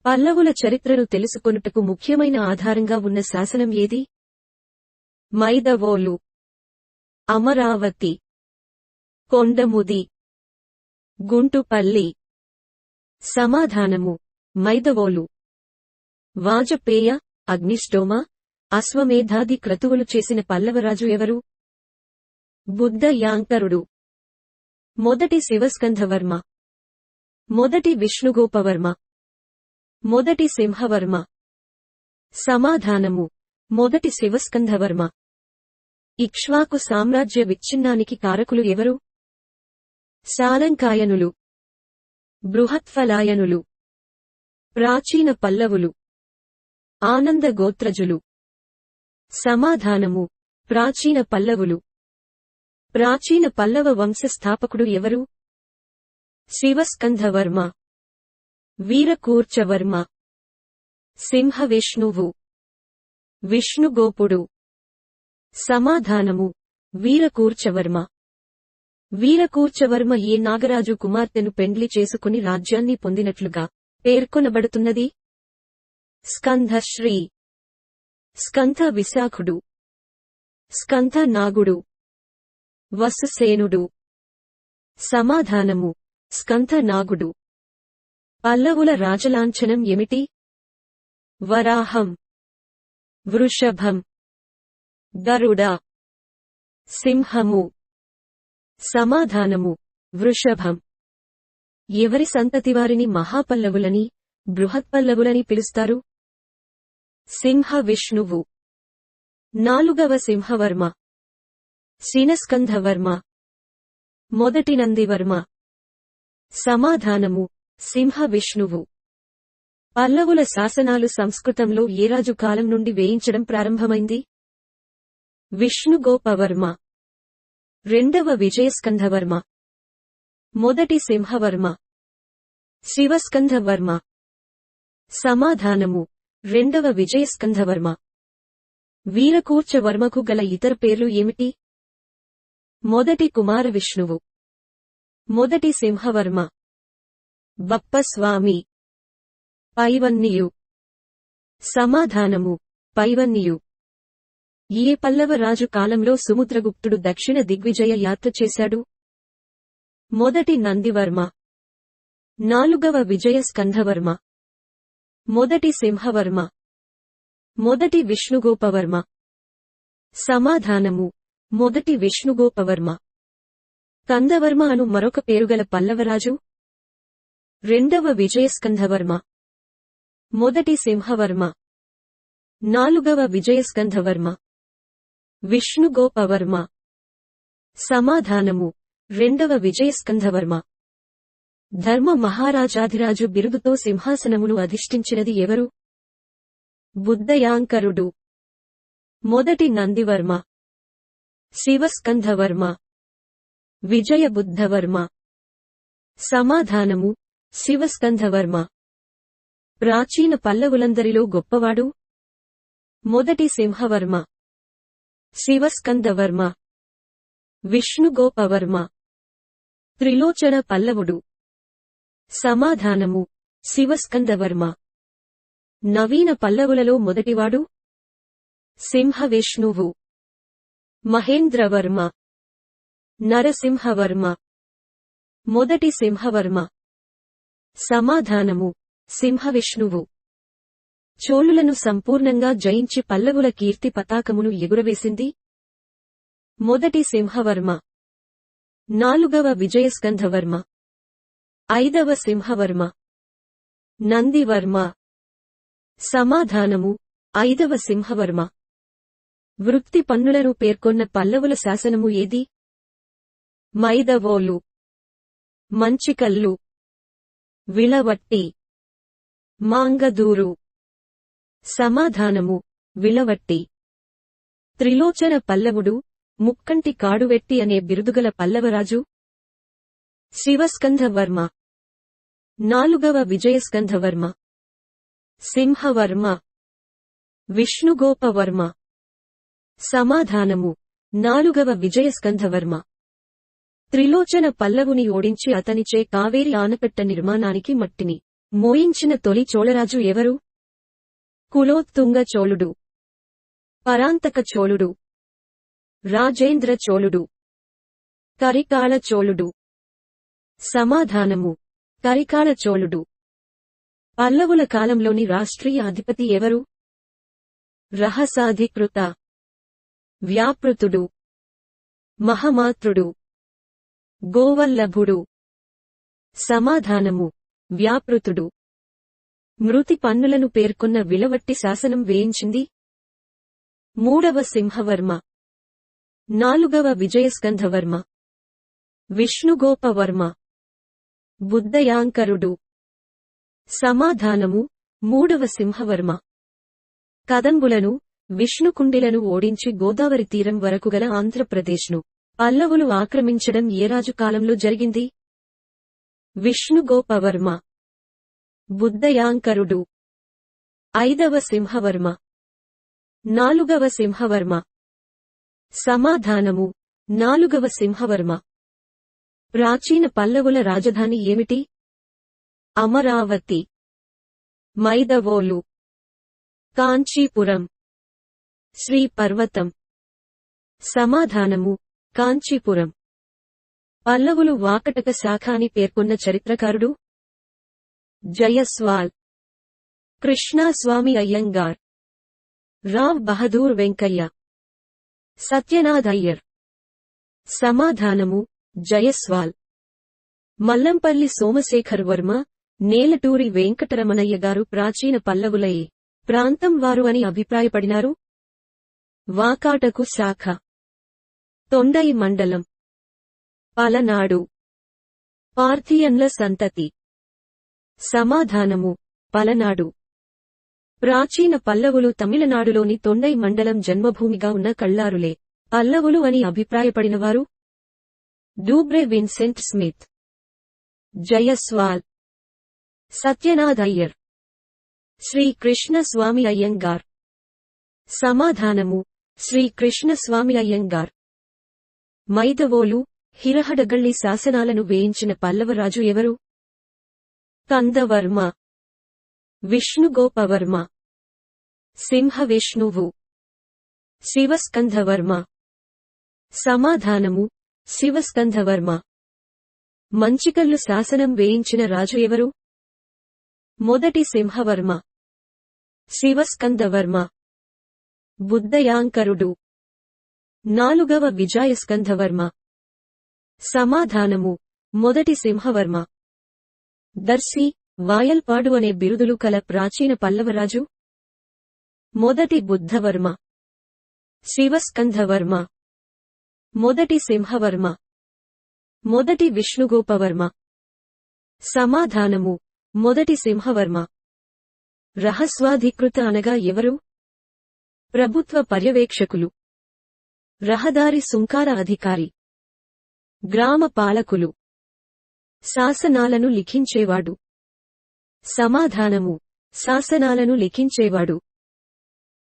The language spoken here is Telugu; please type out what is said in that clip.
పల్లవుల చరిత్రను తెలుసుకొనుటకు ముఖ్యమైన ఆధారంగా ఉన్న శాసనం ఏది? మైదవోలు, అమరావతి, కొండముది, గుంటుపల్లి. సమాధానము: మైదవోలు. వాజపేయ, అగ్నిష్టోమ, అశ్వమేధాది క్రతువులు చేసిన పల్లవరాజు ఎవరు? బుద్ధ యాంకరుడు. మొదటి శివస్కంధవర్మ, మొదటి విష్ణుగోపవర్మ, మొదటి సింహవర్మ. సమాధానము: మొదటి శివస్కంధవర్మ. ఇక్ష్వాకు సామ్రాజ్య విచ్ఛిన్నానికి కారకులు ఎవరు? సాలంకాయనులు, బృహత్ఫలాయనులు, ప్రాచీన పల్లవులు, ఆనంద గోత్రజులు. సమాధానము: ప్రాచీన పల్లవులు. ప్రాచీన పల్లవ వంశ స్థాపకుడు ఎవరు? శివస్కంధవర్మ, వీరకూర్చవర్మ, సింహవిష్ణువు, విష్ణుగోపుడు. సమాధానము: వీరకూర్చవర్మ. వీరకూర్చవర్మ ఏ నాగరాజు కుమార్తెను పెండ్లి చేసుకుని రాజ్యాన్ని పొందినట్లుగా పేర్కొనబడుతున్నది? స్కంధశ్రీ, స్కంధ విశాఖుడు, స్కంధ నాగుడు, వసుసేనుడు. సమాధానము: స్కంధ నాగుడు. పల్లవుల రాజలాంఛనం ఏమిటి? వరాహం, వృషభం, గరుడ, సింహము. సమాధానము: వృషభం. ఎవరి సంతతివారిని మహాపల్లవులని, బృహత్పల్లవులని పిలుస్తారు? సింహ విష్ణువు. నాలుగవ సింహవర్మ, శినస్కంధవర్మ, మొదటి నందివర్మ. సమాధానము: సింహ విష్ణువు. పల్లవుల శాసనాలు సంస్కృతంలో ఏ రాజు కాలం నుండి వేయించడం ప్రారంభమైంది? విష్ణుగోపవర్మ. రెండవ విజయస్కంధవర్మ, మొదటి సింహవర్మ, శివస్కంధవర్మ. సమాధానము: రెండవ విజయస్కంధవర్మ. వీరకూర్చవర్మకు గల ఇతర పేర్లు ఏమిటి? మొదటి కుమార విష్ణువు, మొదటి సింహవర్మ, బప్పస్వామి, పైవన్నియు. సమాధానము: పైవన్నియు. ఏ పల్లవ రాజు కాలంలో సుముద్రగుప్తుడు దక్షిణ దిగ్విజయ యాత్ర చేశాడు? మొదటి నందివర్మ, నాలుగవ విజయస్కంధవర్మ, మొదటి సింహవర్మ, మొదటి విష్ణుగోపవర్మ. సమాధానము: మొదటి విష్ణుగోపవర్మ. కందవర్మ అను మరొక పేరుగల పల్లవరాజు? రెండవ విజయస్కంధవర్మ, మొదటి సింహవర్మ, నాలుగవ విజయస్కంధవర్మ, విష్ణుగోపవర్మ. సమాధానము: రెండవ విజయస్కంధవర్మ. ధర్మ మహారాజాధిరాజు బిరుదుతో సింహాసనమును అధిష్ఠించినది ఎవరు? బుద్ధయాంకరుడు. మొదటి నందివర్మ, శివస్కంధవర్మ, విజయబుద్ధవర్మ. సమాధానము: శివస్కంధవర్మ. ప్రాచీన పల్లవులందరిలో గొప్పవాడు? మొదటి సింహవర్మ, శివస్కంధవర్మ, విష్ణుగోపవర్మ. త్రిలోచన పల్లవుడు. సమాధానము: శివస్కంధవర్మ. నవీన పల్లవులలో మొదటివాడు? సింహవిష్ణువు, మహేంద్రవర్మ, నరసింహవర్మ, మొదటి సింహవర్మ. సమాధానము: సింహవిష్ణువు. చోళులను సంపూర్ణంగా జయించి పల్లవుల కీర్తి పతాకమును ఎగురవేసింది? మొదటి సింహవర్మ, నాలుగవ విజయస్కంధవర్మ, ఐదవ సింహవర్మ, నందివర్మ. సమాధానము: ఐదవ సింహవర్మ. వృత్తి పన్నులను పేర్కొన్న పల్లవుల శాసనము ఏది? మైదవోలు, మంచికల్లు, విళవట్టి, మాంగదూరు. సమాధానము: విళవట్టి. త్రిలోచన పల్లవుడు, ముక్కంటి కాడువెట్టి అనే బిరుదుగల పల్లవరాజు? శివస్కంధవర్మ, నాలుగవ విజయస్కంధవర్మ, సింహవర్మ, విష్ణుగోపవర్మ. సమాధానము: నాలుగవ విజయస్కంధవర్మ. త్రిలోచన పల్లవుని ఓడించి అతనిచే కావేరి ఆనకట్ట నిర్మాణానికి మట్టిని మోయించిన తొలి చోళరాజు ఎవరు? కులోత్తుంగ చోళుడు, పరాంతక చోళుడు, రాజేంద్ర చోళుడు, కరికాల చోళుడు. సమాధానము: కరికాల చోళుడు. పల్లవుల కాలంలోని రాష్ట్రీయ అధిపతి ఎవరు? రహసాధికృత, వ్యాపృతుడు, మహమాతృడు, గోవల్లభుడు. సమాధానము: వ్యాపృతుడు. మృతి పన్నులను పేర్కొన్న విలవట్టి శాసనం వేయించింది? 3వ సింహవర్మ, 4వ విజయస్కంధవర్మ, విష్ణుగోపవర్మ, బుద్ధయాంకరుడు. సమాధానము: 3వ సింహవర్మ. కదంబులను, విష్ణుకుండిలను ఓడించి గోదావరి తీరం వరకు గల ఆంధ్రప్రదేశ్ను పల్లవులు ఆక్రమించడం ఏ రాజు కాలంలో జరిగింది? విష్ణుగోపవర్మ. బుద్ధయాంకరుడు. 5వ సింహవర్మ, 4వ సింహవర్మ. సమాధానము: 4వ సింహవర్మ. ప్రాచీన పల్లవుల రాజధాని ఏమిటి? అమరావతి, మైదవోలు, కాంచీపురం, శ్రీపర్వతం. సమాధానము: కాంచీపురం. పల్లవులు వాకటక శాఖ అని పేర్కొన్న చరిత్రకారుడు? జయస్వాల్, కృష్ణస్వామి అయ్యంగార్, రావ్ బహదూర్ వెంకయ్య, సత్యనాథ్ అయ్యర్. సమాధానము: జయస్వాల్. మల్లంపల్లి సోమశేఖర్ వర్మ, నేలటూరి వెంకటరమణయ్య గారు ప్రాచీన పల్లవుల ఏ ప్రాంతం వారు అని అభిప్రాయపడినారు? వాకాటకు శాఖ, తొండై మండలం, పలనాడు, పార్థియన్ల సంతతి. సమాధానము: పలనాడు. ప్రాచీన పల్లవులు తమిళనాడులోని తొండై మండలం జన్మభూమిగా ఉన్న కళ్ళారులే పల్లవులు అని అభిప్రాయపడినవారు? డూబ్రే విన్సెంట్ స్మిత్, జయస్వాల్, సత్యనాథ్ అయ్యర్, శ్రీ కృష్ణస్వామి అయ్యంగార్. సమాధానము: శ్రీ కృష్ణస్వామి అయ్యంగార్. మైదవోలు, హిరహడగళ్ళి శాసనాలను వేయించిన పల్లవరాజు ఎవరు? కందవర్మ, విష్ణుగోపవర్మ, సింహవిష్ణువు, శివస్కంధవర్మ. సమాధానము: శివస్కంధవర్మ. మంచికల్లు శాసనం వేయించిన రాజు ఎవరు? మొదటి సింహవర్మ, శివస్కంధవర్మ, బుద్ధయాంకరుడు, 4వ విజయస్కంధవర్మ. సమాధానము: మొదటి సింహవర్మ. దర్శి, వాయల్పాడు అనే బిరుదులు కల ప్రాచీన పల్లవరాజు? మొదటి బుద్ధవర్మ, శివస్కంధవర్మ, మొదటి సింహవర్మ, మొదటి విష్ణుగోపవర్మ. సమాధానము: మొదటి సింహవర్మ. రహస్వాధికృత అనగా ఎవరు? ప్రభుత్వ పర్యవేక్షకులు, రహదారి సుంకార అధికారి, గ్రామ పాలకులు, శాసనాలను లిఖించేవాడు. సమాధానము: శాసనాలను లిఖించేవాడు.